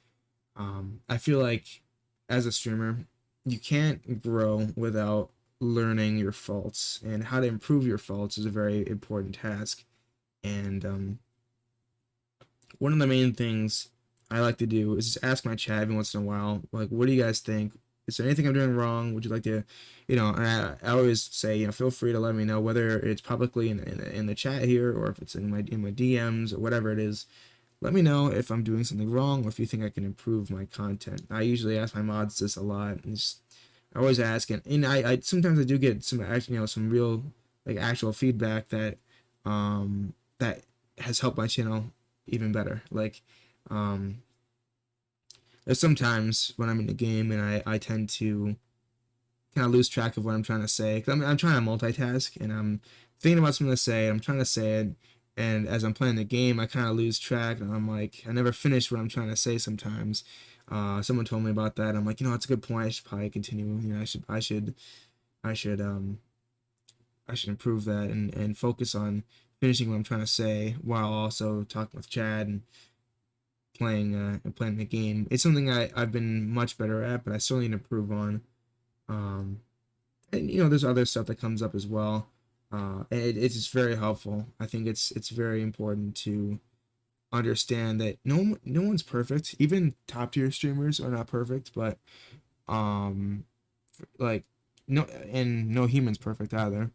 I feel like as a streamer, you can't grow without learning your faults, and how to improve your faults is a very important task. And one of the main things I like to do is just ask my chat every once in a while, like, what do you guys think? Is there anything I'm doing wrong? Would you like to, and I always say, feel free to let me know, whether it's publicly in the chat here, or if it's in my DMs or whatever it is. Let me know if I'm doing something wrong, or if you think I can improve my content. I usually ask my mods this a lot, and just I always ask, and I sometimes I do get some actually, some real, like, actual feedback that has helped my channel even better. Like, um there's sometimes when I'm in the game and I tend to kind of lose track of what I'm trying to say, because I'm trying to multitask, and I'm thinking about something to say, I'm trying to say it, and as I'm playing the game, I kind of lose track, and I'm like, I never finish what I'm trying to say sometimes. Someone told me about that. I'm like, it's a good point. I should probably continue. I should I should improve that, and focus on finishing what I'm trying to say while also talking with Chad and playing the game. It's something I've been much better at, but I still need to improve on. Um, and there's other stuff that comes up as well. And it's just very helpful. I think it's very important to understand that no one's perfect. Even top tier streamers are not perfect, but um, like, no human's perfect either.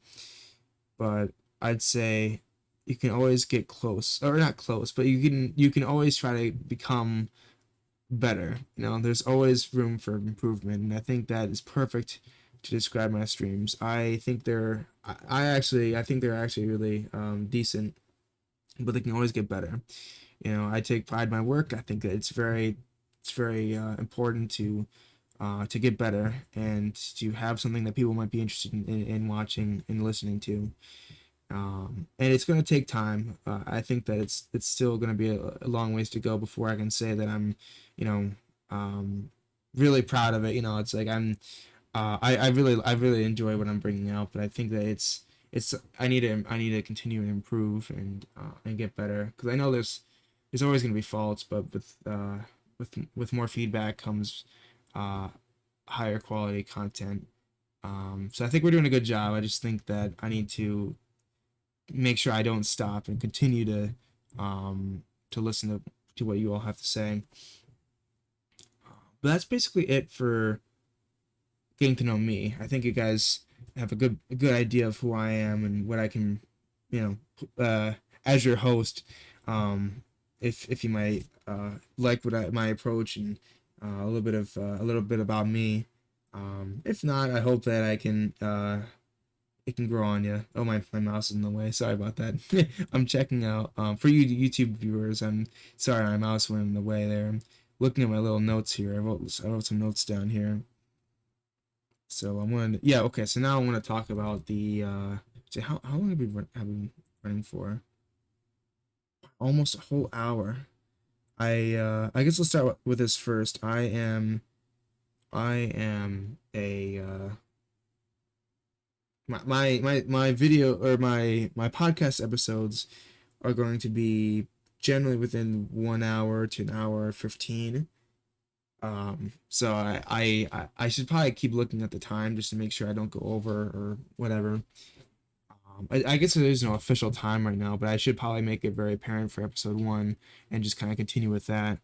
But I'd say you can always get close, or not close, but you can always try to become better. There's always room for improvement, and I think that is perfect to describe my streams. I think they're actually really decent, but they can always get better. I take pride in my work. I think that it's very important to get better, and to have something that people might be interested in watching and listening to. And it's going to take time. I think that it's still going to be a long ways to go before I can say that I'm, you know, um, really proud of it. It's like I really enjoy what I'm bringing out, but I think that it's I need to continue and improve and get better, because I know there's always going to be faults, but with more feedback comes uh, higher quality content. So I think we're doing a good job. I just think that I need to make sure I don't stop and continue to listen to what you all have to say. But that's basically it for getting to know me. I think you guys have a good idea of who I am and what I can, as your host. Um, if you might like my approach, and a little bit about me. If not, I hope that I can it can grow on you. Oh, my mouse is in the way. Sorry about that. I'm checking out for you YouTube viewers. I'm sorry, my mouse went in the way there. I'm looking at my little notes here. I wrote some notes down here. So I'm gonna, yeah, okay. So now I want to talk about the so how long have we been running for? Almost a whole hour. I guess let's start with this first. I am a my video or my podcast episodes are going to be generally within 1 hour to an hour 15. So I should probably keep looking at the time just to make sure I don't go over or whatever. I guess there's no official time right now, but I should probably make it very apparent for episode one and just kind of continue with that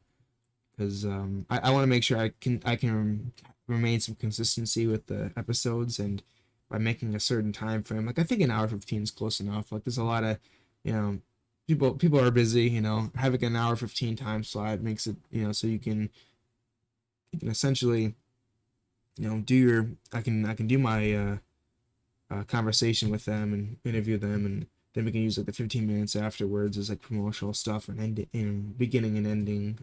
because I want to make sure I can remain some consistency with the episodes and by making a certain time frame. Like I think an hour 15 is close enough. Like there's a lot of, you know, people are busy. Having an hour 15 time slot makes it so you can essentially do your I can do my conversation with them and interview them, and then we can use like the 15 minutes afterwards as like promotional stuff and beginning and ending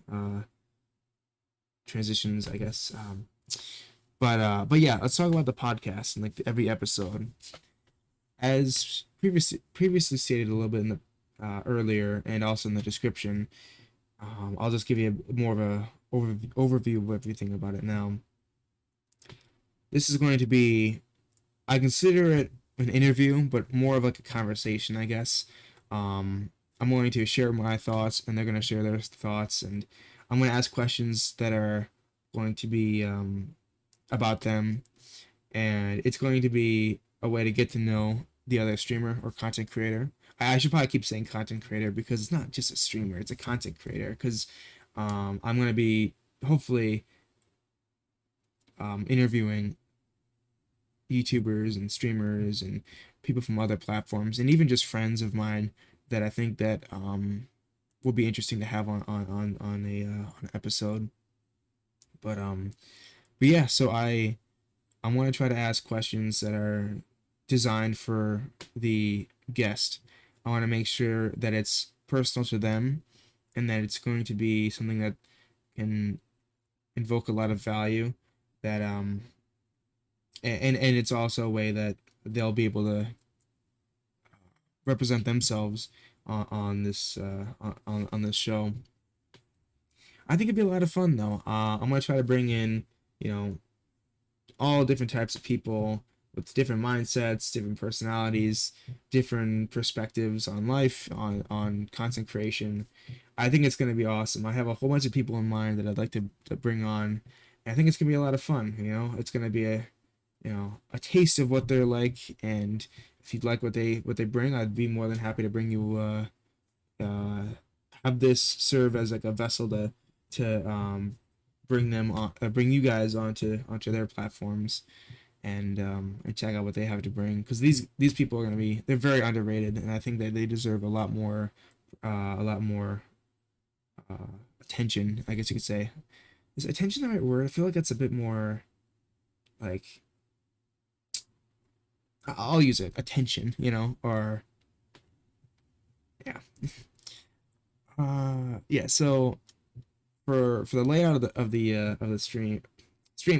transitions, I guess. But yeah, let's talk about the podcast and like every episode. As previously stated a little bit in the earlier and also in the description, I'll just give you more of a overview of everything about it now. This is going to be, I consider it an interview, but more of like a conversation, I guess. I'm going to share my thoughts, and they're going to share their thoughts, and I'm going to ask questions that are going to be about them, and it's going to be a way to get to know the other streamer or content creator. I should probably keep saying content creator because it's not just a streamer; it's a content creator. Because I'm going to be hopefully interviewing YouTubers and streamers and people from other platforms and even just friends of mine that I think that will be interesting to have on an episode. But yeah, so I want to try to ask questions that are designed for the guest. I want to make sure that it's personal to them and that it's going to be something that can invoke a lot of value that and it's also a way that they'll be able to represent themselves on this on this show. I think it'd be a lot of fun though. I'm gonna try to bring in all different types of people with different mindsets, different personalities, different perspectives on life, on content creation. I think it's gonna be awesome. I have a whole bunch of people in mind that I'd like to bring on. And I think it's gonna be a lot of fun. It's gonna be a taste of what they're like, and if you'd like what they bring, I'd be more than happy to bring you uh have this serve as like a vessel to bring them on bring you guys onto their platforms and check out what they have to bring because these people are they're very underrated, and I think that they deserve a lot more attention, I guess you could say. Is attention the right word? I feel like that's a bit more like, I'll use it, attention, or yeah. Yeah, so for the layout of the stream,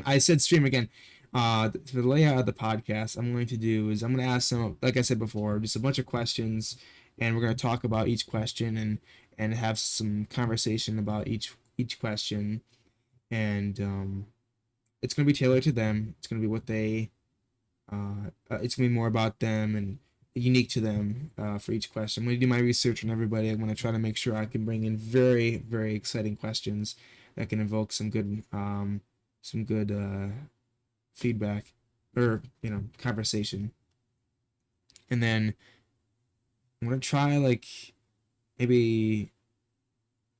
I said stream again. For the layout of the podcast, I'm going to do is I'm going to ask some, like I said before, just a bunch of questions, and we're going to talk about each question and have some conversation about each question, and it's going to be tailored to them. It's going to be what they it's gonna be more about them and unique to them for each question. I'm gonna do my research on everybody. I'm gonna try to make sure I can bring in very, very exciting questions that can evoke some good feedback or conversation. And then I'm gonna try like maybe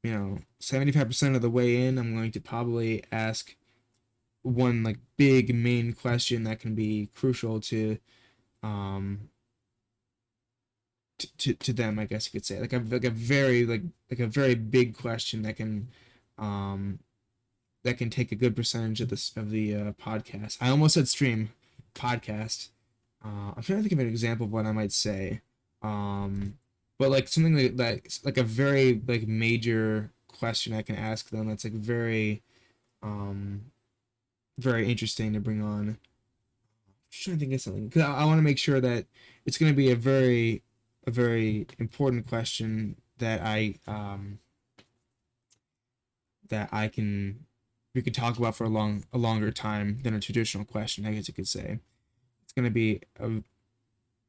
75% of the way in. I'm going to probably ask one like big main question that can be crucial um to them, I guess you could say, like a very like a very big question um that can take a good percentage of the podcast. I almost said stream podcast. I'm trying to think of an example of what I might say. But like something like a very like major question I can ask them that's like very um very interesting to bring on. trying to think of something because I want to make sure that it's going to be a very important question that I can we could talk about for a longer time than a traditional question. I guess you could say it's going to be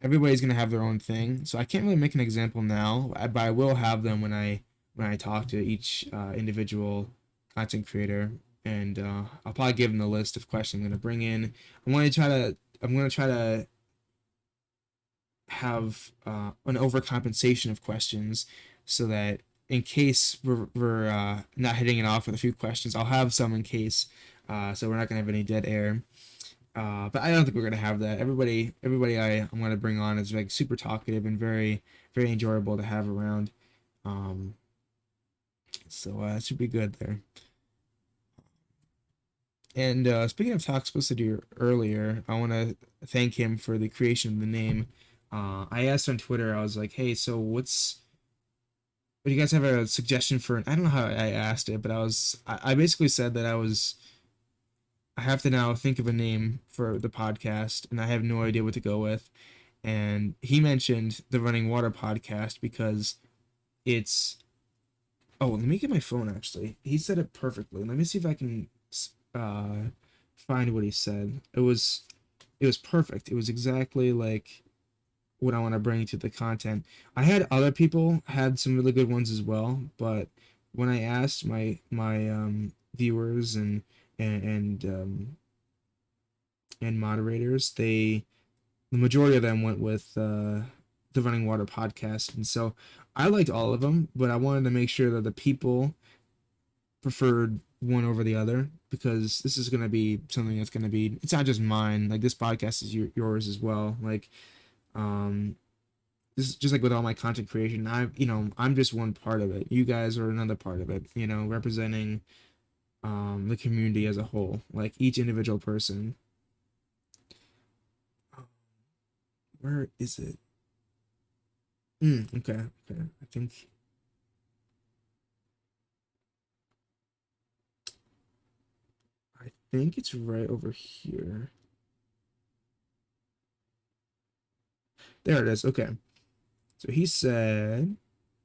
everybody's going to have their own thing. So I can't really make an example now, but I will have them when I talk to each individual content creator, and I'll probably give them the list of questions I'm going to bring in. I'm going to try to have an overcompensation of questions so that in case we're not hitting it off with a few questions, I'll have some in case, so we're not gonna have any dead air. But I don't think we're gonna have that. Everybody I'm gonna bring on is like super talkative and very enjoyable to have around. Um, so it should be good there. And speaking of Toxicity earlier, I want to thank him for the creation of the name. I asked on Twitter, I was like, "Hey, so do you guys have a suggestion for?" I don't know how I asked it, but I basically said that I have to now think of a name for the podcast, and I have no idea what to go with. And he mentioned the Running Water podcast because it's. Oh, let me get my phone. Actually, he said it perfectly. Let me see if I can uh, find what he said. It was perfect. It was exactly like what I want to bring to the content. I had other people had some really good ones as well, but when I asked my viewers and and moderators, the majority of them went with the Running Water podcast, and so I liked all of them, but I wanted to make sure that the people preferred one over the other because this is going to be something that's going to be it's not just mine, like this podcast is yours as well, like um this is just like with all my content creation. I'm just one part of it. You guys are another part of it, representing the community as a whole, like each individual person. Where is it? Okay, okay. I think it's right over here. There it is. Okay. So he said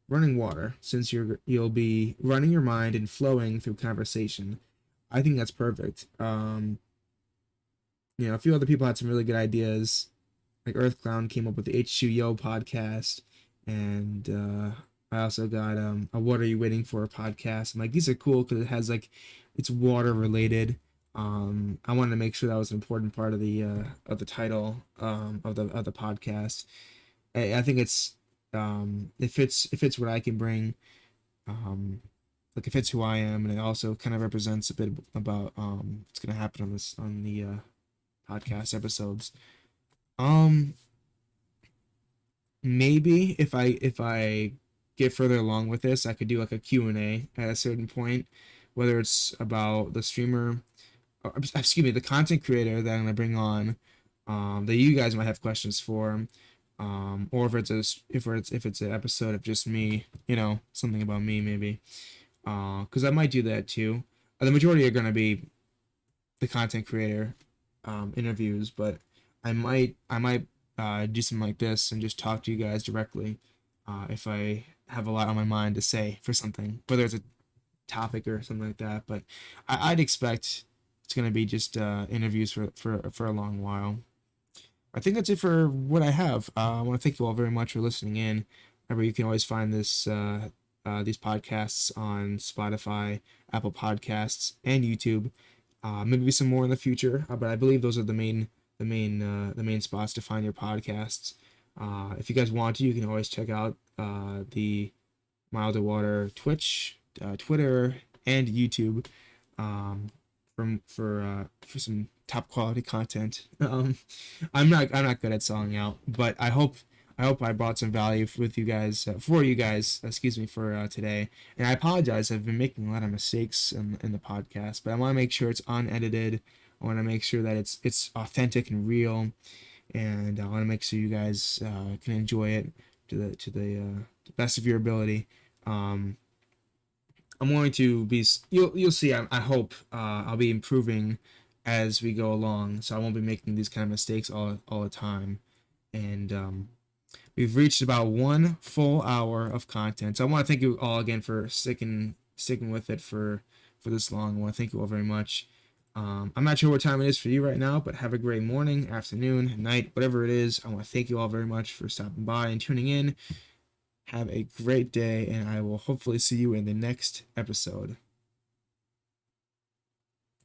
running water, since you'll be running your mind and flowing through conversation. I think that's perfect. A few other people had some really good ideas. Like Earth Clown came up with the H2Yo podcast, and I also got a What Are You Waiting For podcast. I'm like, these are cool because it has like it's water related. I wanted to make sure that was an important part of the title of the podcast. I think it fits what I can bring. Um, like it fits who I am, and it also kind of represents a bit about what's gonna happen on the podcast episodes. Um, Maybe if I get further along with this, I could do like a Q&A at a certain point, whether it's about the streamer, or, excuse me, the content creator that I'm gonna bring on, that you guys might have questions for, or if it's an episode of just me, something about me maybe, because I might do that too. The majority are gonna be the content creator interviews, but I might do something like this and just talk to you guys directly if I have a lot on my mind to say for something, whether it's a topic or something like that. But I'd expect it's gonna be just interviews for a long while. I think that's it for what I have. I want to thank you all very much for listening in. Remember, you can always find these podcasts on Spotify, Apple Podcasts, and YouTube. Maybe some more in the future, but I believe those are the main spots to find your podcasts. If you guys want to, you can always check out the Milder Water Twitch, Twitter, and YouTube for some top quality content. I'm not good at selling out, but I hope I brought some value with you guys for you guys. Excuse me for today, and I apologize. I've been making a lot of mistakes in the podcast, but I want to make sure it's unedited. I want to make sure that it's authentic and real, and I want to make sure you guys can enjoy it the best of your ability. Um, I'm going to be you'll see. I hope I'll be improving as we go along, so I won't be making these kind of mistakes all the time. And we've reached about 1 full hour of content. So I want to thank you all again for sticking with it for this long. I want to thank you all very much. I'm not sure what time it is for you right now, but have a great morning, afternoon, night, whatever it is. I want to thank you all very much for stopping by and tuning in. Have a great day, and I will hopefully see you in the next episode.